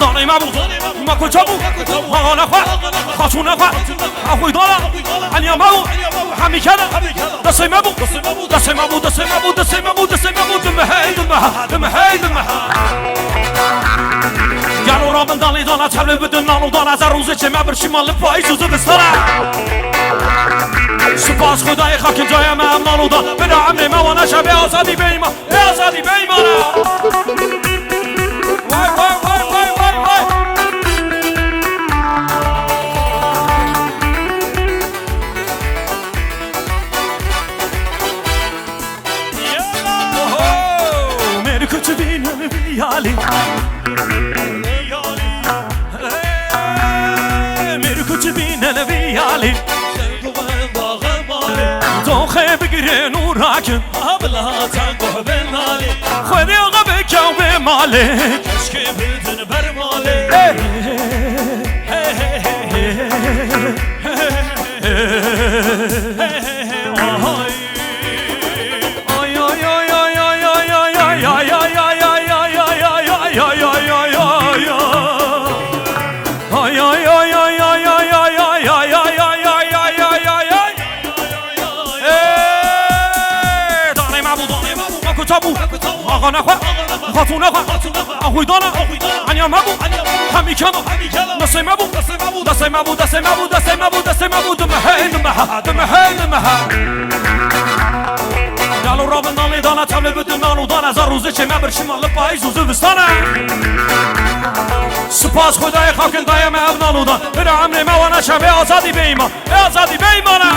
دانه مبو ما کجا بو آقا نخوا خاتون نخوا اخوی دانا علی مبو همی کردم دسته مبو دسته مبو دسته مبو دسته مبو دسته مبو دمه هی دمه هی دمه گلو را من دانی دانا تبله بدن نانو دانا از روزه چه مبرشی مال پایی سوزه بستانه سپاس خدای خاک جای من نانو دان بده عمر موانه شبه آزادی بیما آزادی بیمانه وای وای وای وای وای وای मेरे कुछ भी नहीं याली मेरे कुछ भी नहीं याली تو خیب گره نوراکن ابلا تنگه به نالی خودی آقا بکن به ماله کشکه بدن بر ماله آقا نخوا خاتون نخوا اخوی دانا عنیا مبو همی کردم دسته مبو دسته مبو دسته مبو دسته مبو دسته مبو دمه هی دمه گلو را به نالی دانا تبله بدن نانو دانا از روزه چه مبرشی مال پایی زوزه بستانه سپاس خدای خاکن دایم نانو دان بده عمر موانه شبه آزادی بیما آزادی بیمانه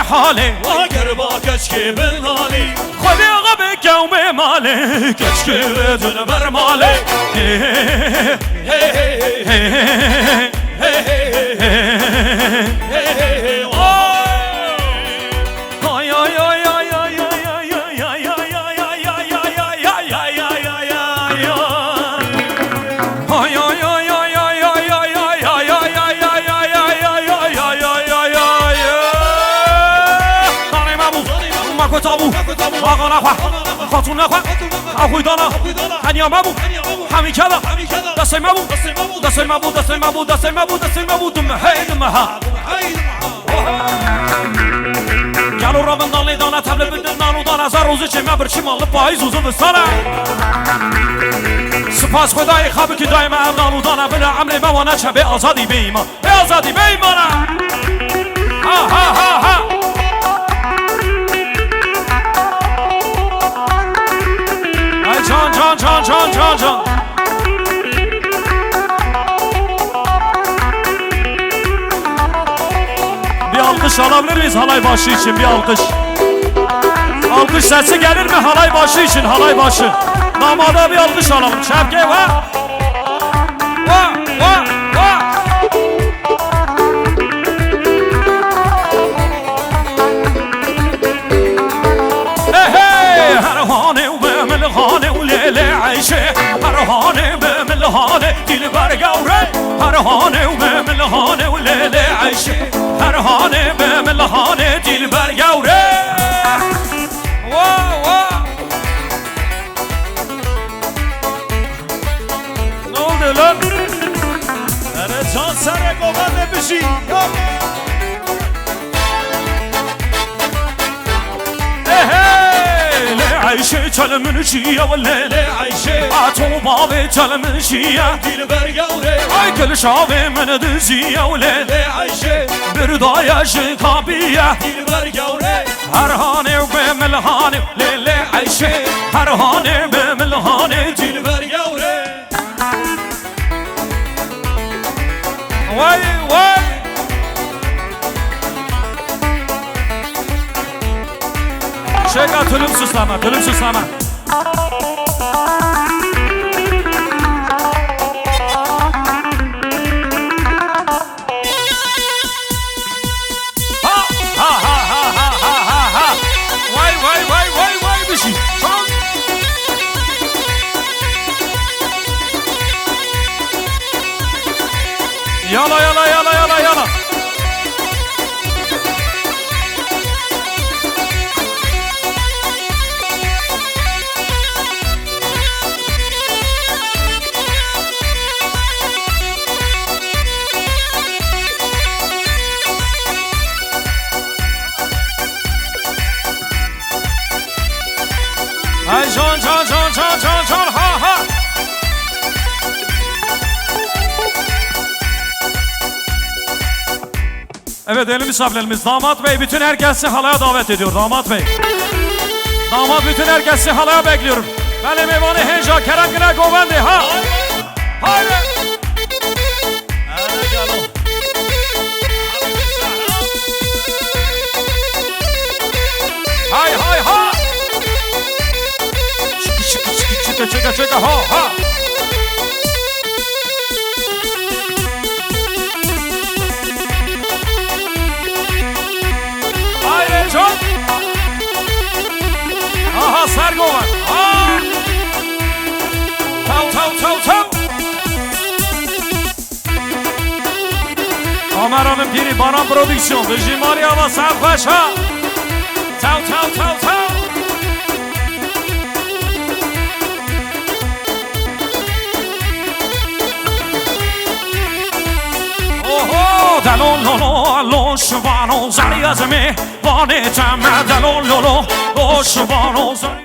حاله اگر با کشکی بنالی خودی آقا بکن به ماله کشکی بدون بر ماله آقا نخوا خاتون نخوا اخوی دانا عنیا مبو همی کردم دسته مبو دسته مبو دسته مبو دسته مبو دسته مبو دمه هی دمه گلو را من دانی دانا تبله بدن نانو دانا از روزه چه مبرشی مال پایی زوزه بستانه سپاس خدای خوابی که دایم نانو دانا بله عمر موانه شبه آزادی بیما آزادی بیمانه ها ها ها ها جان bir alkış alabilir miyiz halay başı için bir alkış sesi gelir mi halay başı için halay başı damada bir alkış alalım Şevke va هرهانه به ملهانه دل برگوره هرهانه به ملهانه و لیل عیشه هرهانه به ملهانه دل برگوره نه oldu lan? Can sana kovan ne bir şey yok. عيشة تلمن شيا ولا لا عيشة عطو بابي تلمن شيا دير برقوري اي كل شعبي من دزيا ولا لا عيشة بردايا شكابية دير برقوري هرهاني وبملهاني لا عيشة هرهاني بملهاني دير برقوري واي Şeka tülüm süsleme Yala yala yala yala yala. Ay can can can can can can ha ha. Evet değerli misafirlerimiz, damat bey bütün herkesi halaya davet ediyor. Damat bey. Damat bütün herkesi halaya bekliyor. Benim evanı heyecan Kerem Güne Govendi ha. Haydi. Hay hay ha. Çıka çıka çıka ha ha. Haydi çok. Aha Sergo var. Ha. Tav tav tav tav. Kameranın biri Baran Prodüksiyon. Vıcı Maria ve Serp Paşa. Tav tav tav tav. Dalololo, shvano, zari azme, vane tama, dalololo, shvano, zari.